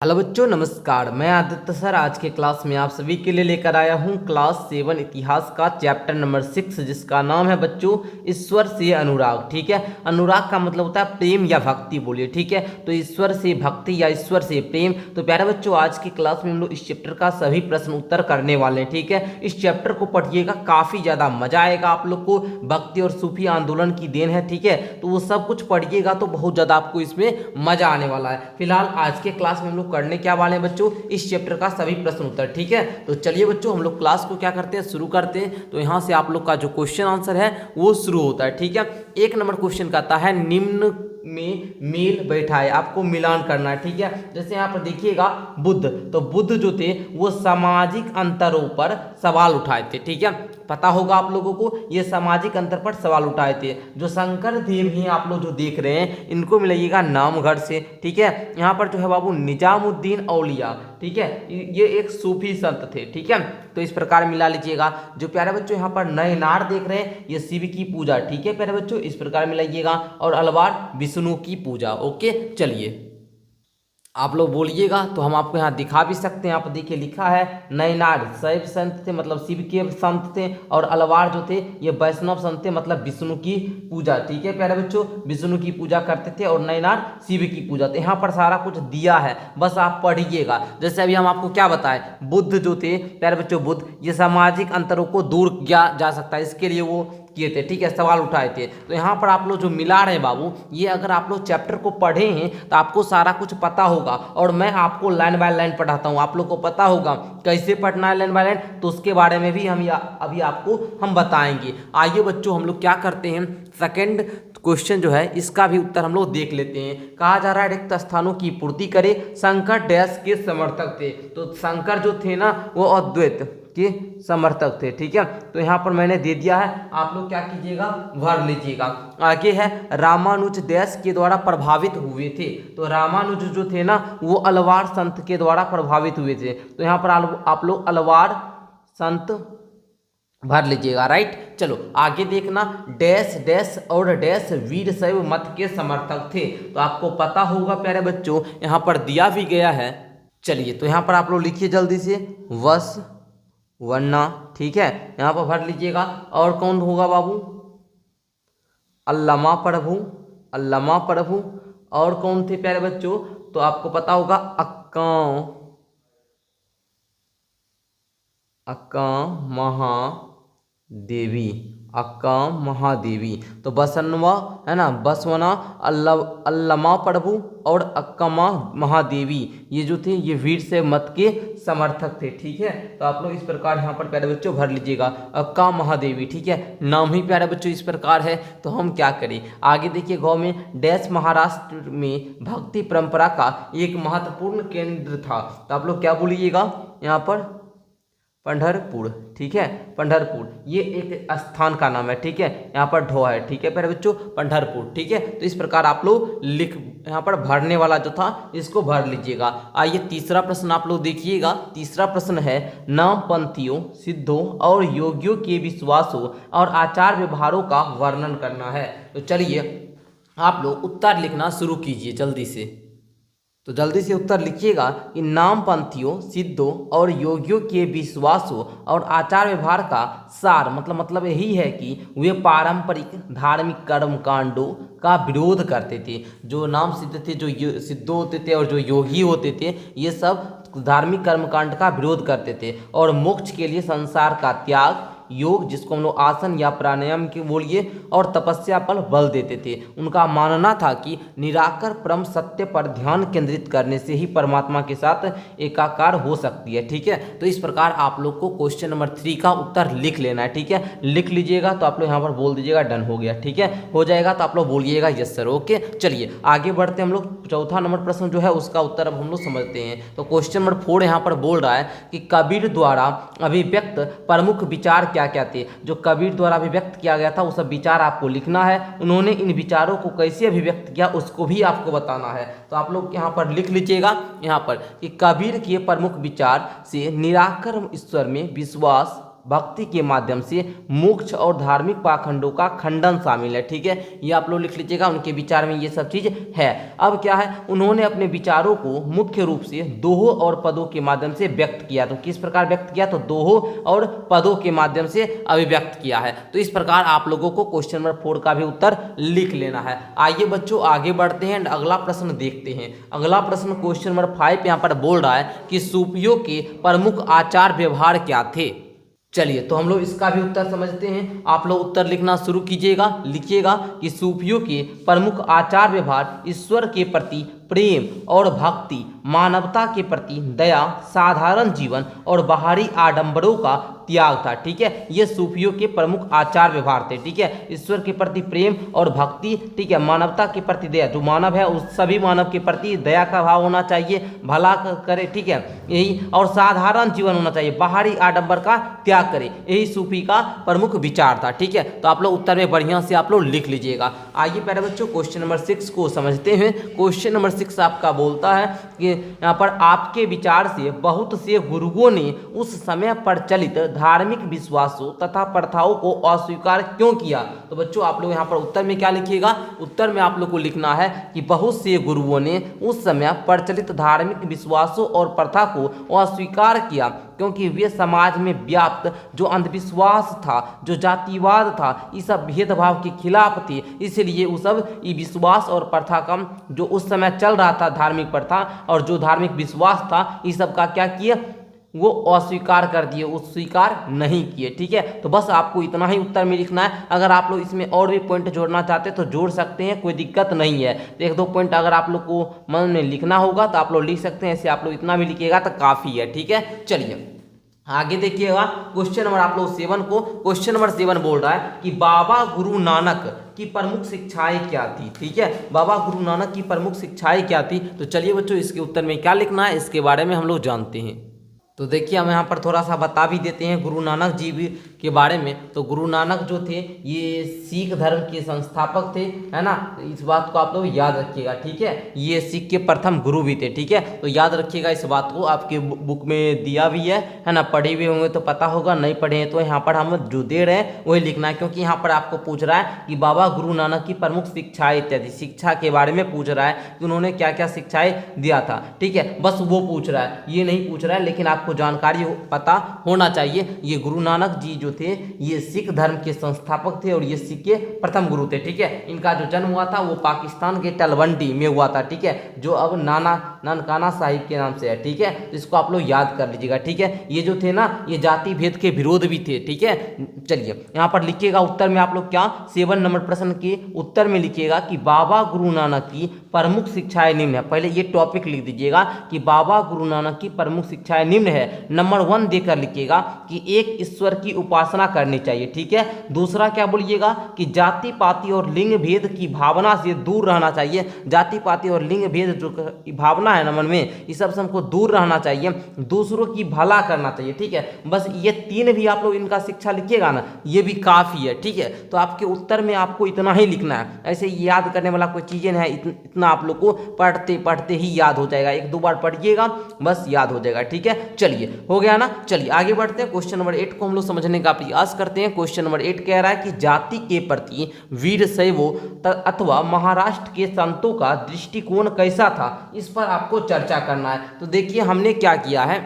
Hello बच्चों, नमस्कार। मैं आदित्य सर आज के क्लास में आप सभी के लिए लेकर आया हूं क्लास 7 इतिहास का चैप्टर नंबर 6, जिसका नाम है बच्चों ईश्वर से अनुराग। ठीक है, अनुराग का मतलब होता है प्रेम या भक्ति, बोलिए। ठीक है, तो ईश्वर से भक्ति या ईश्वर से प्रेम। तो प्यारे बच्चों, आज की क्लास में हम लोग इस चैप्टर का सभी प्रश्न उत्तर करने वाले हैं। ठीक है, इस चैप्टर को पढ़िएगा, काफ़ी ज़्यादा मजा आएगा आप लोग को। भक्ति और सूफी आंदोलन की देन है। ठीक है, तो वो सब कुछ पढ़िएगा तो बहुत ज़्यादा आपको इसमें मजा आने वाला है। फिलहाल आज के क्लास में हम लोग करने क्या वाले हैं बच्चों, इस चैप्टर का सभी प्रश्न उत्तर। ठीक है, तो चलिए बच्चों हम लोग क्लास को क्या करते हैं, शुरू करते हैं। तो यहाँ से आप लोग का जो क्वेश्चन आंसर है वो शुरू होता है। ठीक है, 1 नंबर क्वेश्चन कहता है निम्न में मेल बैठाए, आपको मिलान करना है। ठीक है, जैसे यहाँ पर देखिएगा बुद्ध, तो बुद्ध जो थे वो सामाजिक अंतरों पर सवाल उठाए थे। ठीक है, पता होगा आप लोगों को, ये सामाजिक अंतर पर सवाल उठाए थे। जो शंकर देव हैं आप लोग जो देख रहे हैं, इनको मिलाइएगा नामगढ़ से। ठीक है, यहाँ पर जो है बाबू निजामुद्दीन औलिया, ठीक है, ये एक सूफी संत थे। ठीक है, तो इस प्रकार मिला लीजिएगा। जो प्यारे बच्चों यहाँ पर नयनार देख रहे हैं, ये शिव की पूजा। ठीक है प्यारे बच्चों, इस प्रकार मिलाइएगा। और अलवार विष्णु की पूजा। ओके, चलिए आप लोग बोलिएगा तो हम आपको यहाँ दिखा भी सकते हैं। आप देखिए लिखा है नयनार शैव संत थे, मतलब शिव के संत थे। और अलवार जो थे ये वैष्णव संत थे, मतलब विष्णु की पूजा। ठीक है प्यारे बच्चों, विष्णु की पूजा करते थे। और नयनार शिव की पूजा। तो यहाँ पर सारा कुछ दिया है, बस आप पढ़िएगा। जैसे अभी हम आपको क्या बताएं, बुद्ध जो थे प्यारे बच्चों, बुद्ध ये सामाजिक अंतरों को दूर किया जा सकता है, इसके लिए वो किए थे। ठीक है, सवाल उठाए थे। तो यहाँ पर आप लोग जो मिला रहे हैं बाबू, ये अगर आप लोग चैप्टर को पढ़े हैं तो आपको सारा कुछ पता होगा। और मैं आपको लाइन बाय लाइन पढ़ाता हूँ, आप लोग को पता होगा कैसे पढ़ना है लाइन बाय लाइन, तो उसके बारे में भी हम अभी आपको हम बताएंगे। आइए बच्चों हम लोग क्या करते हैं, सेकेंड क्वेश्चन जो है इसका भी उत्तर हम लोग देख लेते हैं। कहा जा रहा है रिक्त स्थानों की पूर्ति करे, शंकर डैश के समर्थक थे। तो शंकर जो थे ना वो अद्वैत के समर्थक थे। ठीक है, तो यहाँ पर मैंने दे दिया है, आप लोग क्या कीजिएगा, भर लीजिएगा। आगे है रामानुज डैश के द्वारा प्रभावित हुए थे। तो रामानुज जो थे ना वो अलवार संत के द्वारा प्रभावित हुए थे। तो यहाँ पर आप लोग अलवार संत भर लीजिएगा। राइट, चलो आगे देखना, डैश डैश और डैश वीर शैव मत के समर्थक थे। तो आपको पता होगा प्यारे बच्चों, यहाँ पर दिया भी गया है। चलिए तो यहाँ पर आप लोग लिखिए जल्दी से, वश वन्ना। ठीक है, यहाँ पर भर लीजिएगा। और कौन होगा बाबू, अल्लामा प्रभु, अल्लामा प्रभु। और कौन थे प्यारे बच्चों, तो आपको पता होगा अक्का महादेवी, अक्का महादेवी। तो बसनवा है ना, बसवना, अल्लामा प्रभु और अक्का महादेवी, ये जो थे ये वीर से मत के समर्थक थे। ठीक है, तो आप लोग इस प्रकार यहाँ पर प्यारे बच्चों भर लीजिएगा, अक्का महादेवी। ठीक है, नाम ही प्यारे बच्चों इस प्रकार है। तो हम क्या करें, आगे देखिए, गाँव में डैश महाराष्ट्र में भक्ति परंपरा का एक महत्वपूर्ण केंद्र था। तो आप लोग क्या बोलिएगा यहाँ पर, पंढरपुर। ठीक है, पंढरपुर ये एक स्थान का नाम है। ठीक है, यहाँ पर ढो है। ठीक है प्यारे बच्चों, पंढरपुर। ठीक है, तो इस प्रकार आप लोग लिख, यहाँ पर भरने वाला जो था इसको भर लीजिएगा। आइए तीसरा प्रश्न आप लोग देखिएगा। तीसरा प्रश्न है नामपंथियों, सिद्धों और योगियों के विश्वासों और आचार व्यवहारों का वर्णन करना है। तो चलिए आप लोग उत्तर लिखना शुरू कीजिए जल्दी से। तो जल्दी से उत्तर लिखिएगा कि नामपंथियों, सिद्धों और योगियों के विश्वासों और आचार व्यवहार का सार मतलब यही है कि वे पारंपरिक धार्मिक कर्म कांडों का विरोध करते थे। जो नाम सिद्ध थे, जो सिद्ध होते थे और जो योगी होते थे, ये सब धार्मिक कर्मकांड का विरोध करते थे। और मोक्ष के लिए संसार का त्याग, योग जिसको हम लोग आसन या प्राणायाम के बोलिए, और तपस्या पर बल देते थे। उनका मानना था कि निराकार परम सत्य पर ध्यान केंद्रित करने से ही परमात्मा के साथ एकाकार हो सकती है। ठीक है, तो इस प्रकार आप लोग को क्वेश्चन नंबर 3 का उत्तर लिख लेना है। ठीक है, लिख लीजिएगा तो आप लोग यहाँ पर बोल दीजिएगा डन हो गया। ठीक है, हो जाएगा तो आप लोग बोलिएगा यस सर। ओके, चलिए आगे बढ़ते हम लोग। चौथा नंबर प्रश्न जो है उसका उत्तर अब हम लोग समझते हैं। तो क्वेश्चन नंबर 4 यहाँ पर बोल रहा है कि कबीर द्वारा अभिव्यक्त प्रमुख विचार क्या क्या थे। जो कबीर द्वारा अभिव्यक्त किया गया था वो सब विचार आपको लिखना है। उन्होंने इन विचारों को कैसे अभिव्यक्त किया उसको भी आपको बताना है। तो आप लोग यहाँ पर लिख लीजिएगा यहाँ पर कि कबीर के प्रमुख विचार से निराकार ईश्वर में विश्वास, भक्ति के माध्यम से मोक्ष और धार्मिक पाखंडों का खंडन शामिल है। ठीक है, ये आप लोग लिख लीजिएगा, उनके विचार में ये सब चीज है। अब क्या है, उन्होंने अपने विचारों को मुख्य रूप से दोहों और पदों के माध्यम से व्यक्त किया। तो किस प्रकार व्यक्त किया, तो दोहों और पदों के माध्यम से अभिव्यक्त किया है। तो इस प्रकार आप लोगों को क्वेश्चन नंबर 4 का भी उत्तर लिख लेना है। आइए बच्चों आगे बढ़ते हैं, अगला प्रश्न देखते हैं। अगला प्रश्न क्वेश्चन नंबर 5 यहाँ पर बोल रहा है कि सूफियों के प्रमुख आचार व्यवहार क्या थे। चलिए तो हम लोग इसका भी उत्तर समझते हैं। आप लोग उत्तर लिखना शुरू कीजिएगा। लिखिएगा कि सूफियों के प्रमुख आचार व्यवहार ईश्वर के प्रति प्रेम और भक्ति, मानवता के प्रति दया, साधारण जीवन और बाहरी आडंबरों का त्याग था। ठीक है, ये सूफियों के प्रमुख आचार व्यवहार थे। ठीक है, ईश्वर के प्रति प्रेम और भक्ति, ठीक है, मानवता के प्रति दया, जो मानव है उस सभी मानव के प्रति दया का भाव होना चाहिए, भला करे। ठीक है, यही, और साधारण जीवन होना चाहिए, बाहरी आडंबर का त्याग करे, यही सूफी का प्रमुख विचार था। ठीक है, तो आप लोग उत्तर में बढ़िया से आप लोग लिख लीजिएगा। आइए पहले बच्चों क्वेश्चन नंबर 6 को समझते हैं। क्वेश्चन नंबर 6 आपका बोलता है कि यहाँ पर आपके विचार से बहुत से गुरुओं ने उस समय प्रचलित धार्मिक विश्वासों तथा प्रथाओं को अस्वीकार क्यों किया। तो बच्चों आप लोग यहाँ पर उत्तर में क्या लिखिएगा, उत्तर में आप लोग को लिखना है कि बहुत से गुरुओं ने उस समय प्रचलित धार्मिक विश्वासों और प्रथा को अस्वीकार किया क्योंकि वे समाज में व्याप्त जो अंधविश्वास था, जो जातिवाद था, इस सब भेदभाव के खिलाफ थे। इसलिए उस सब ये विश्वास और प्रथा का जो उस समय चल रहा था, धार्मिक प्रथा और जो धार्मिक विश्वास था, इस सब का क्या किया, वो अस्वीकार कर दिए, उस स्वीकार नहीं किए। ठीक है, तो बस आपको इतना ही उत्तर में लिखना है। अगर आप लोग इसमें और भी पॉइंट जोड़ना चाहते हैं तो जोड़ सकते हैं, कोई दिक्कत नहीं है। तो 1-2 पॉइंट अगर आप लोग को मन में लिखना होगा तो आप लोग लिख सकते हैं, ऐसे आप लोग इतना भी लिखिएगा तो काफ़ी है। ठीक है, चलिए आगे देखिएगा क्वेश्चन नंबर आप लोग 7 को। क्वेश्चन नंबर 7 बोल रहा है कि बाबा गुरु नानक की प्रमुख शिक्षाएं क्या थी। ठीक है, बाबा गुरु नानक की प्रमुख शिक्षाएं क्या थी। तो चलिए बच्चों इसके उत्तर में क्या लिखना है, इसके बारे में हम लोग जानते हैं। तो देखिए हम यहाँ पर थोड़ा सा बता भी देते हैं गुरु नानक जी भी के बारे में। तो गुरु नानक जो थे ये सिख धर्म के संस्थापक थे, है ना, इस बात को आप लोग याद रखिएगा। ठीक है, ये सिख के प्रथम गुरु भी थे। ठीक है, तो याद रखिएगा इस बात को, आपके बुक में दिया भी है ना, पढ़े हुए होंगे तो पता होगा, नहीं पढ़े हैं तो यहाँ पर हम जो दे रहे हैं वही लिखना है, क्योंकि यहाँ पर आपको पूछ रहा है कि बाबा गुरु नानक की प्रमुख शिक्षाएं इत्यादि, शिक्षा के बारे में पूछ रहा है कि उन्होंने क्या क्या शिक्षाएं दिया था। ठीक है, बस वो पूछ रहा है, ये नहीं पूछ रहा है, लेकिन आपको जानकारी पता होना चाहिए। ये गुरु नानक जी जो थे ये सिख धर्म के संस्थापक थे और ये सिख के प्रथम गुरु थे। ठीक है, इनका जो जन्म हुआ था वो पाकिस्तान के तलवंडी में हुआ था। ठीक है, जो अब नानकाना साहिब के नाम से है। ठीक है, तो इसको आप लोग याद कर लीजिएगा। ठीक है, ये जो थे ना ये जाति भेद के विरोध भी थे। ठीक है, चलिए यहाँ पर लिखिएगा उत्तर में आप लोग क्या, 7 नंबर प्रश्न के उत्तर में लिखिएगा कि बाबा गुरु नानक की प्रमुख शिक्षाएं निम्न है। पहले ये टॉपिक लिख दीजिएगा कि बाबा गुरु नानक की प्रमुख शिक्षाएं निम्न है। नंबर 1 देकर लिखिएगा कि एक ईश्वर की उपासना करनी चाहिए। ठीक है, दूसरा क्या बोलिएगा कि जाति पाति और लिंग भेद की भावना से दूर रहना चाहिए। जाति पाति और लिंग भेद जो भावना है ना मन में, इस सब से हमको दूर रहना चाहिए। दूसरों की भला करना चाहिए। ठीक है, बस ये 3 भी आप लोग इनका शिक्षा लिखिएगा ना, ये भी काफ़ी है। ठीक है, तो आपके उत्तर में आपको इतना ही लिखना है, ऐसे याद करने वाला कोई चीज़ें नहीं है, इतना आप लोग को पढ़ते पढ़ते ही याद हो जाएगा। 1-2 बार पढ़िएगा बस याद हो जाएगा। ठीक है, चलिए हो गया ना। चलिए आगे बढ़ते हैं, क्वेश्चन नंबर 8 को हम लोग समझने का प्रयास करते हैं। क्वेश्चन नंबर 8 कह रहा है कि जाति के प्रति वीरशैवों अथवा महाराष्ट्र के संतों का दृष्टिकोण कैसा था, इस पर आपको चर्चा करना है। तो देखिए हमने क्या किया है,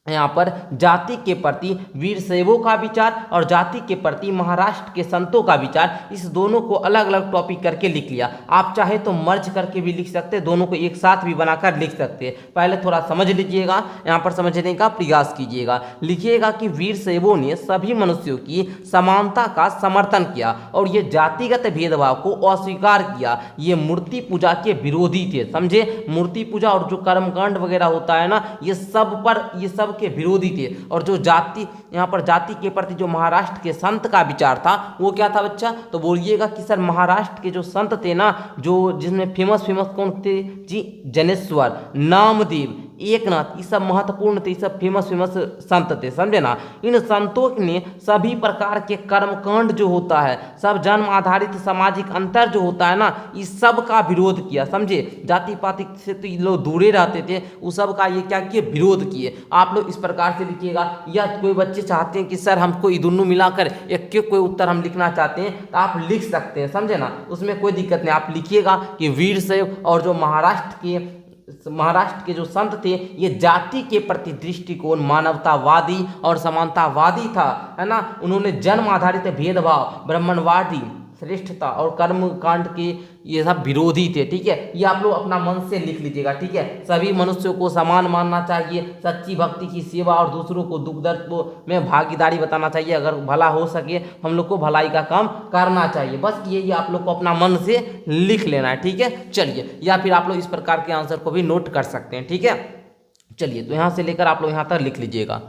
यहाँ पर जाति के प्रति वीरशैवों का विचार और जाति के प्रति महाराष्ट्र के संतों का विचार, इस दोनों को अलग अलग टॉपिक करके लिख लिया। आप चाहे तो मर्ज करके भी लिख सकते हैं, दोनों को एक साथ भी बनाकर लिख सकते हैं। पहले थोड़ा समझ लीजिएगा, यहाँ पर समझने का प्रयास कीजिएगा। लिखिएगा कि वीरशैवों ने सभी मनुष्यों की समानता का समर्थन किया और ये जातिगत भेदभाव को अस्वीकार किया। ये मूर्ति पूजा के विरोधी थे, समझे, मूर्ति पूजा और जो कर्मकांड वगैरह होता है ना, ये सब के विरोधी थे। और जो जाति, यहाँ पर जाति के प्रति जो महाराष्ट्र के संत का विचार था वो क्या था बच्चा, तो बोलिएगा कि सर महाराष्ट्र के जो संत थे ना, जो जिसमें फेमस कौन थे जी, जनेश्वर, नामदेव, एकनाथ, ये सब महत्वपूर्ण थे, ये सब फेमस संत थे, समझे ना। इन संतों ने सभी प्रकार के कर्मकांड जो होता है, सब जन्म आधारित सामाजिक अंतर जो होता है ना, इस सब का विरोध किया, समझे। जाति पाति से तो ये लोग दूरे रहते थे, उस सब का ये क्या किए, विरोध किए। आप लोग इस प्रकार से लिखिएगा, या कोई बच्चे चाहते हैं कि सर हमको ये दोनों मिलाकर एक के कोई उत्तर हम लिखना चाहते हैं, तो आप लिख सकते हैं, समझे ना, उसमें कोई दिक्कत नहीं। आप लिखिएगा कि वीरशैव और जो महाराष्ट्र के जो संत थे, ये जाति के प्रति दृष्टिकोण मानवतावादी और समानतावादी था, है ना। उन्होंने जन्म आधारित भेदभाव, ब्राह्मणवादी श्रेष्ठता और कर्म कांड के ये सब विरोधी थे, ठीक है। ये आप लोग अपना मन से लिख लीजिएगा, ठीक है। सभी मनुष्यों को समान मानना चाहिए, सच्ची भक्ति की सेवा और दूसरों को दुख दर्द में भागीदारी बताना चाहिए, अगर भला हो सके हम लोग को भलाई का काम करना चाहिए। बस ये आप लोग को अपना मन से लिख लेना है, ठीक है। चलिए, या फिर आप लोग इस प्रकार के आंसर को भी नोट कर सकते हैं, ठीक है। चलिए, तो यहाँ से लेकर आप लोग यहाँ तक लिख लीजिएगा,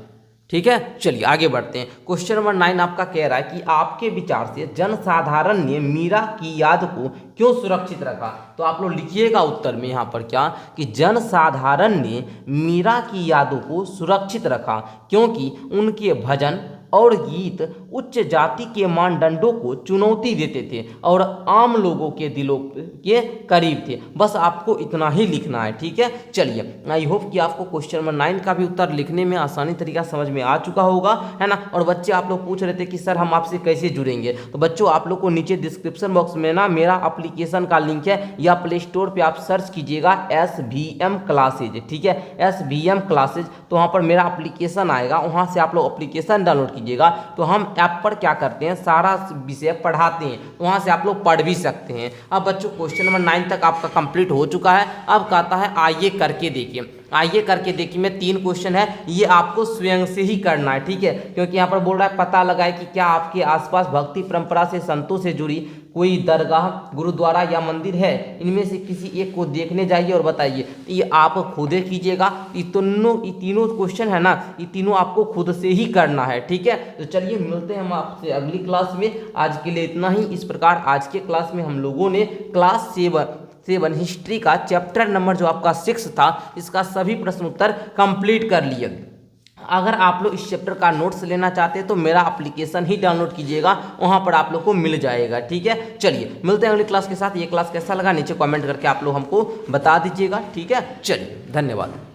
ठीक है। चलिए आगे बढ़ते हैं। क्वेश्चन नंबर 9 आपका कह रहा है कि आपके विचार से जनसाधारण ने मीरा की याद को क्यों सुरक्षित रखा। तो आप लोग लिखिएगा उत्तर में यहाँ पर क्या, कि जनसाधारण ने मीरा की यादों को सुरक्षित रखा क्योंकि उनके भजन और गीत उच्च जाति के मानदंडों को चुनौती देते थे और आम लोगों के दिलों के करीब थे। बस आपको इतना ही लिखना है, ठीक है। चलिए, आई होप कि आपको क्वेश्चन नंबर 9 का भी उत्तर लिखने में आसानी तरीका समझ में आ चुका होगा, है ना। और बच्चे आप लोग पूछ रहे थे कि सर हम आपसे कैसे जुड़ेंगे, तो बच्चों आप लोग को नीचे डिस्क्रिप्शन बॉक्स में ना मेरा एप्लीकेशन का लिंक है, या प्ले स्टोर पर आप सर्च कीजिएगा SVM क्लासेज, ठीक है, SVM क्लासेज, तो वहाँ पर मेरा एप्लीकेशन आएगा, वहाँ से आप लोग एप्लीकेशन डाउनलोड कीजिएगा। तो हम ऐप पर क्या करते हैं, सारा विषय पढ़ाते हैं, तो वहाँ से आप लोग पढ़ भी सकते हैं। अब बच्चों क्वेश्चन नंबर 9 तक आपका कंप्लीट हो चुका है। अब कहता है आइए करके देखिए, आइए करके देखिए में 3 क्वेश्चन है, ये आपको स्वयं से ही करना है, ठीक है। क्योंकि यहाँ पर बोल रहा है पता लगाए कि क्या आपके आसपास भक्ति परंपरा से संतों से जुड़ी कोई दरगाह, गुरुद्वारा या मंदिर है। इनमें से किसी एक को देखने जाइए और बताइए। तो ये आप खुद कीजिएगा। ये तीनों क्वेश्चन है ना, ये तीनों आपको खुद से ही करना है, ठीक है। तो चलिए मिलते हैं हम आपसे अगली क्लास में। आज के लिए इतना ही। इस प्रकार आज के क्लास में हम लोगों ने क्लास 7 हिस्ट्री का चैप्टर नंबर जो आपका 6 था, इसका सभी प्रश्न उत्तर कंप्लीट कर लिए। अगर आप लोग इस चैप्टर का नोट्स लेना चाहते हैं तो मेरा एप्लीकेशन ही डाउनलोड कीजिएगा, वहां पर आप लोग को मिल जाएगा, ठीक है। चलिए मिलते हैं अगली क्लास के साथ। ये क्लास कैसा लगा नीचे कमेंट करके आप लोग हमको बता दीजिएगा, ठीक है। चलिए धन्यवाद।